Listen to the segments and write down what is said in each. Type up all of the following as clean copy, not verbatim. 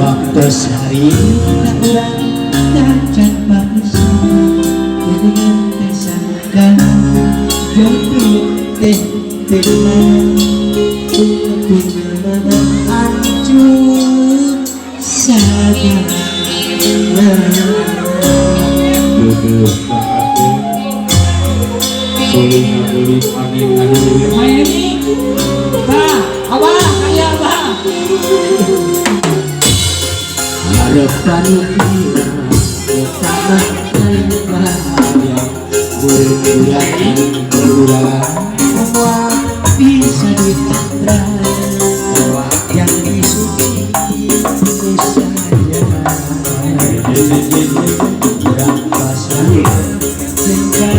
waktu sehari kurang dan manusia dengan tersangka jodoh teh mana hancur saja jodoh sulit angin main bah abah kaya abah harapan kita pertama kali bahagia berkurang semua bisa diterang bahwa yang disuci itu saja berapa saja tinggal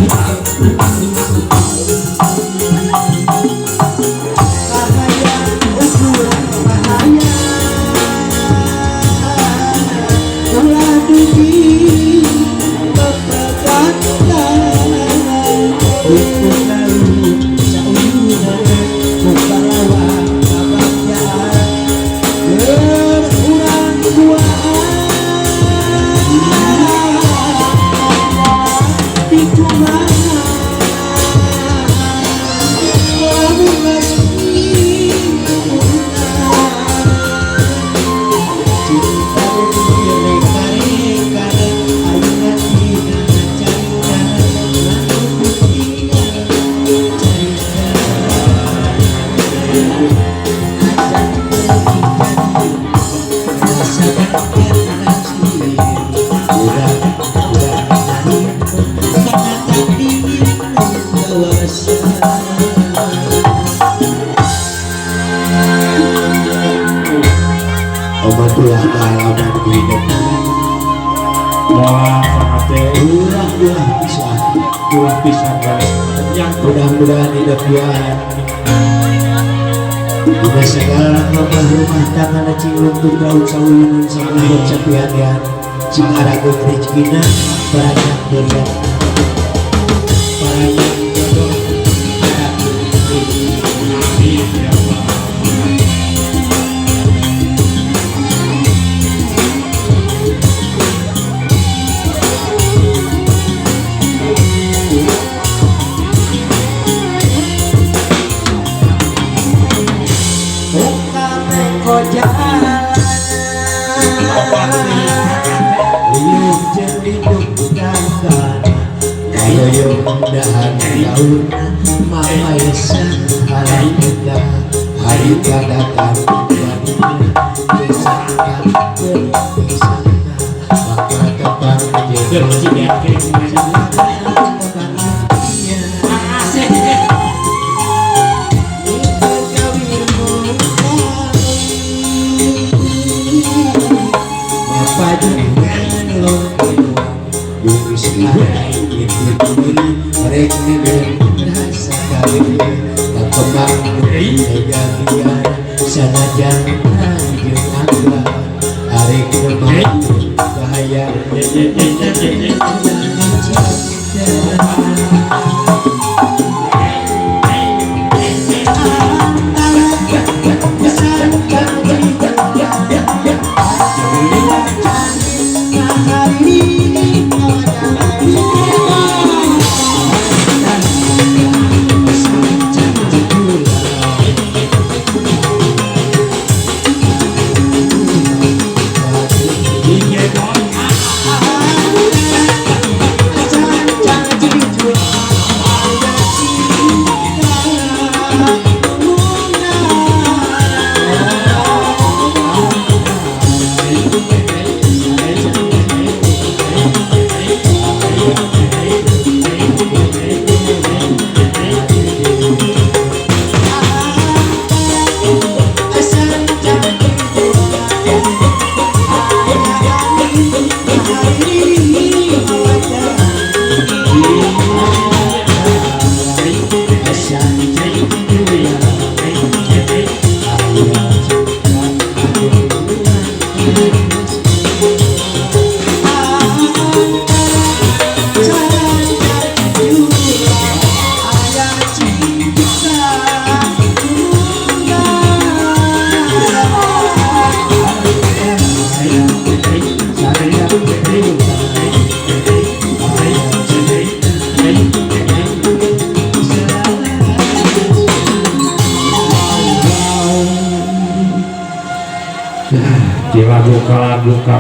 Obatullah alaman hidup wah sangat ulah bisa guys yang mudah-mudahan hidup dia tidak segala rumah tangga cing untuk daun sawinan sama buat sapian ya cing arago rezekina banyak berlihat banyak jodoh mudahan tahun mama yesa alam kita hari datang disangka bakal terbang menjadi rasa kali berkembang dengan sanajan lanjut agak hari kembang bahaya Sila buka